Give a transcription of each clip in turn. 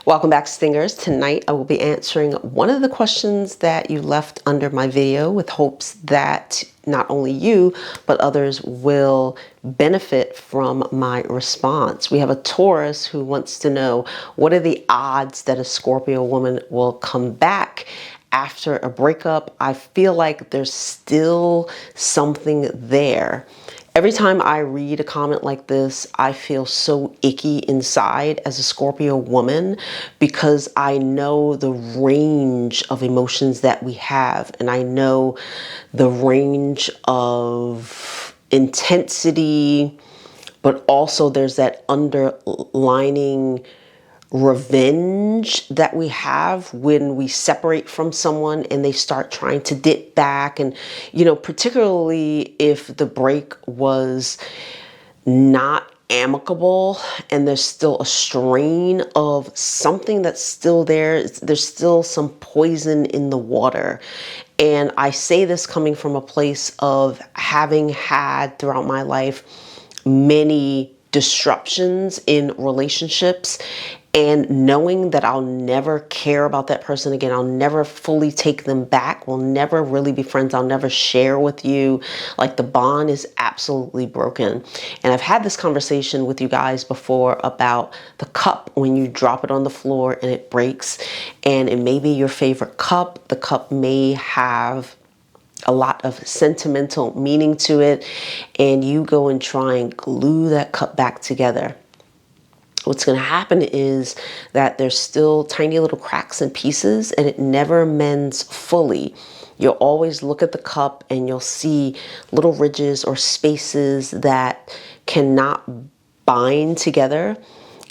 Welcome back, Stingers. Tonight I will be answering one of the questions that you left under my video with hopes that not only you, but others will benefit from my response. We have a Taurus who wants to know, what are the odds that a Scorpio woman will come back after a breakup? I feel like there's still something there. Every time I read a comment like this, I feel so icky inside as a Scorpio woman because I know the range of emotions that we have, and I know the range of intensity, but also there's that underlining revenge that we have when we separate from someone and they start trying to dip back. And, particularly if the break was not amicable and there's still a strain of something that's still there, there's still some poison in the water. And I say this coming from a place of having had throughout my life many disruptions in relationships, and knowing that I'll never care about that person again. I'll never fully take them back. We'll never really be friends. I'll never share with you. Like, the bond is absolutely broken. And I've had this conversation with you guys before about the cup when you drop it on the floor and it breaks. And it may be your favorite cup. The cup may have a lot of sentimental meaning to it, and you go and try and glue that cup back together. What's going to happen is that there's still tiny little cracks and pieces, and it never mends fully. You'll always look at the cup and you'll see little ridges or spaces that cannot bind together.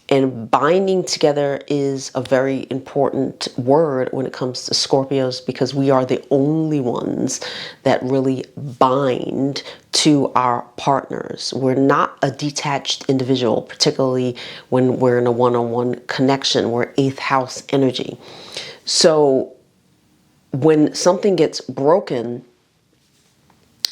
And binding together is a very important word when it comes to Scorpios, because we are the only ones that really bind to our partners. We're not a detached individual, particularly when we're in a one-on-one connection. We're 8th house energy. So when something gets broken,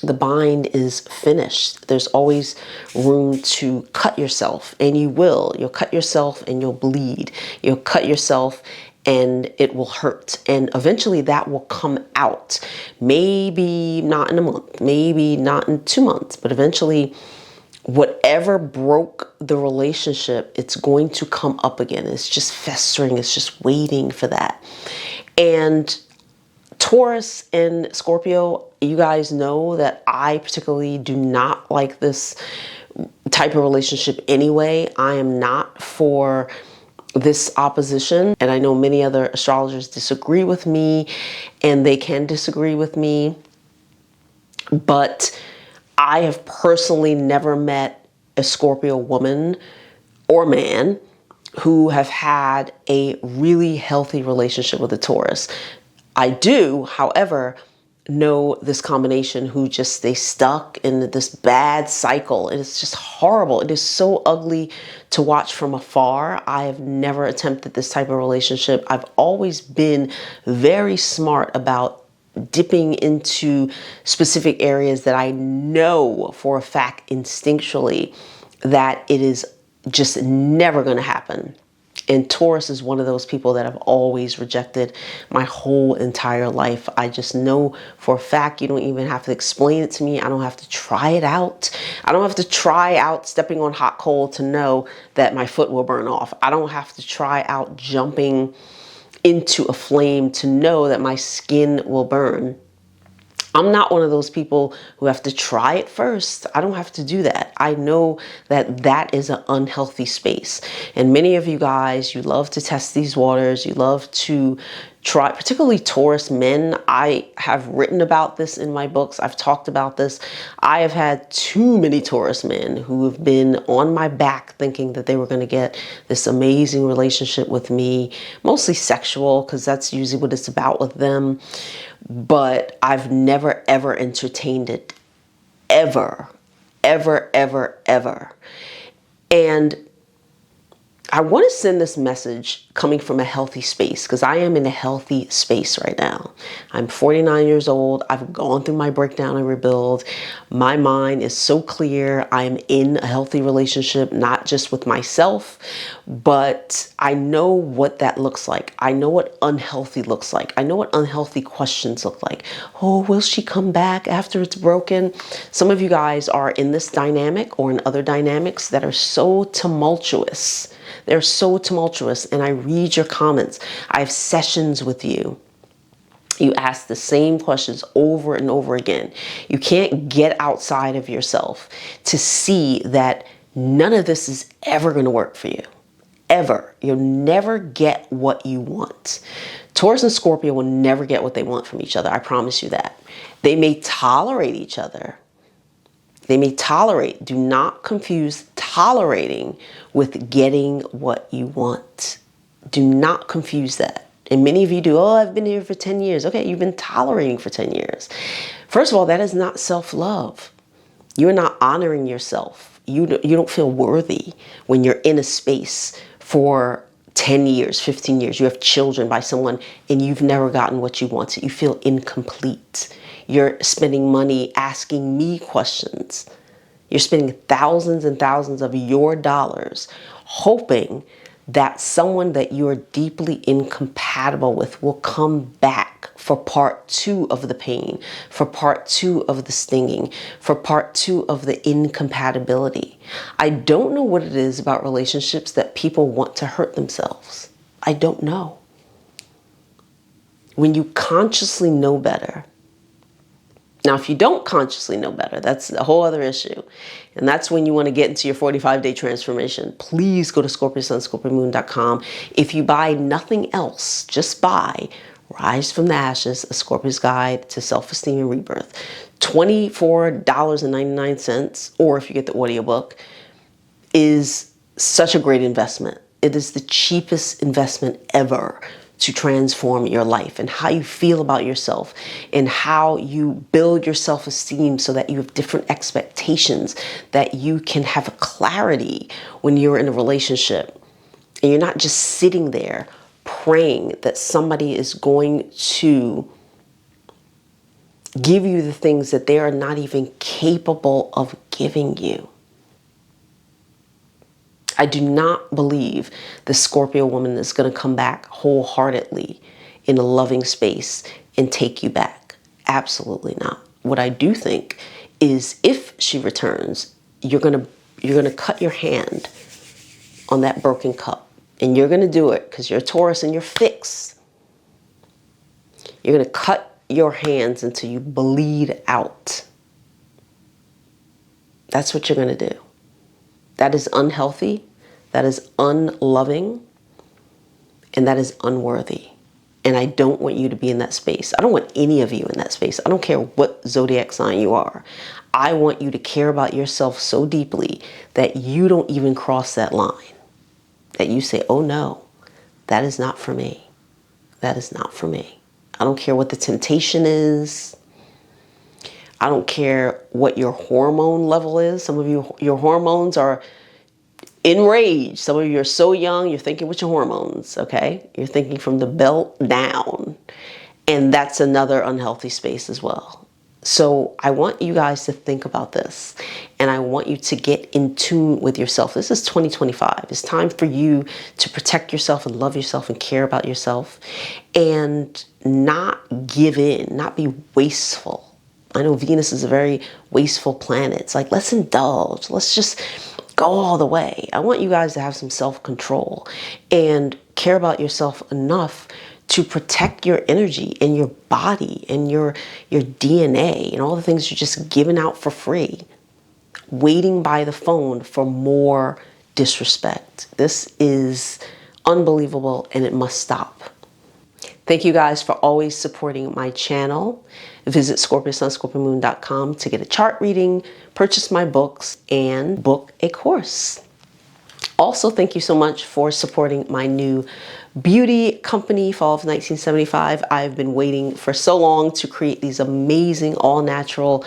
the bind is finished. There's always room to cut yourself, and you will. You'll cut yourself and you'll bleed. You'll cut yourself and it will hurt. And eventually that will come out. Maybe not in a month, maybe not in 2 months, but eventually whatever broke the relationship, it's going to come up again. It's just festering. It's just waiting for that. And Taurus and Scorpio, you guys know that I particularly do not like this type of relationship anyway. I am not for this opposition, and I know many other astrologers disagree with me, and they can disagree with me, but I have personally never met a Scorpio woman or man who have had a really healthy relationship with a Taurus. I do, however, know this combination who just stay stuck in this bad cycle. And it's just horrible. It is so ugly to watch from afar. I have never attempted this type of relationship. I've always been very smart about dipping into specific areas that I know for a fact instinctually that it is just never going to happen. And Taurus is one of those people that I've always rejected my whole entire life. I just know for a fact, you don't even have to explain it to me. I don't have to try it out. I don't have to try out stepping on hot coal to know that my foot will burn off. I don't have to try out jumping into a flame to know that my skin will burn. I'm not one of those people who have to try it first. I don't have to do that. I know that that is an unhealthy space. And many of you guys, you love to test these waters. You love to try, particularly Taurus men. I have written about this in my books. I've talked about this. I have had too many Taurus men who have been on my back thinking that they were going to get this amazing relationship with me, mostly sexual, because that's usually what it's about with them. But I've never, ever entertained it. Ever, ever, ever, ever. And I want to send this message coming from a healthy space, because I am in a healthy space right now. I'm 49 years old. I've gone through my breakdown and rebuild. My mind is so clear. I'm in a healthy relationship, not just with myself, but I know what that looks like. I know what unhealthy looks like. I know what unhealthy questions look like. Oh, will she come back after it's broken? Some of you guys are in this dynamic or in other dynamics that are so tumultuous. They're so tumultuous, and I read your comments. I have sessions with you. You ask the same questions over and over again. You can't get outside of yourself to see that none of this is ever going to work for you. Ever. You'll never get what you want. Taurus and Scorpio will never get what they want from each other. I promise you that. They may tolerate each other. They may tolerate. Do not confuse tolerating with getting what you want. Do not confuse that. And many of you do. Oh, I've been here for 10 years. Okay, you've been tolerating for 10 years. First of all, that is not self-love. You're not honoring yourself. You don't feel worthy when you're in a space for 10 years, 15 years. You have children by someone and you've never gotten what you wanted. You feel incomplete. You're spending money asking me questions. You're spending thousands and thousands of your dollars hoping that someone that you're deeply incompatible with will come back for part 2 of the pain, for part 2 of the stinging, for part 2 of the incompatibility. I don't know what it is about relationships that people want to hurt themselves. I don't know. When you consciously know better. Now, if you don't consciously know better, that's a whole other issue. And that's when you want to get into your 45-day transformation. Please go to ScorpioSunScorpioMoon.com. If you buy nothing else, just buy Rise from the Ashes, A Scorpio's Guide to Self-Esteem and Rebirth. $24.99, or if you get the audiobook, is such a great investment. It is the cheapest investment ever to transform your life and how you feel about yourself and how you build your self-esteem so that you have different expectations, that you can have a clarity when you're in a relationship and you're not just sitting there praying that somebody is going to give you the things that they are not even capable of giving you. I do not believe the Scorpio woman is going to come back wholeheartedly in a loving space and take you back. Absolutely not. What I do think is if she returns, you're going to cut your hand on that broken cup. And you're going to do it because you're a Taurus and you're fixed. You're going to cut your hands until you bleed out. That's what you're going to do. That is unhealthy, that is unloving, and that is unworthy. And I don't want you to be in that space. I don't want any of you in that space. I don't care what zodiac sign you are. I want you to care about yourself so deeply that you don't even cross that line. That you say, oh no, that is not for me. That is not for me. I don't care what the temptation is. I don't care what your hormone level is. Some of you, your hormones are enraged. Some of you are so young, you're thinking with your hormones, okay? You're thinking from the belt down. And that's another unhealthy space as well. So I want you guys to think about this. And I want you to get in tune with yourself. This is 2025. It's time for you to protect yourself and love yourself and care about yourself. And not give in, not be wasteful. I know Venus is a very wasteful planet. It's like, let's indulge. Let's just go all the way. I want you guys to have some self-control and care about yourself enough to protect your energy and your body and your DNA and all the things you're just giving out for free. Waiting by the phone for more disrespect. This is unbelievable and it must stop. Thank you guys for always supporting my channel. Visit ScorpioSunScorpioMoon.com to get a chart reading, purchase my books, and book a course. Also, thank you so much for supporting my new beauty company, Fall of 1975. I've been waiting for so long to create these amazing all-natural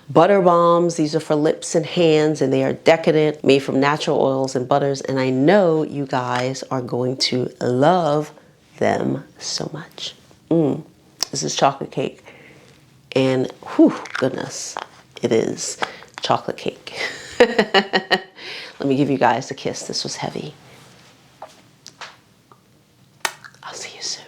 butter bombs. These are for lips and hands, and they are decadent, made from natural oils and butters, and I know you guys are going to love them so much. This is chocolate cake, and whew, goodness, it is chocolate cake. Let me give you guys a kiss. This was heavy. I'll see you soon.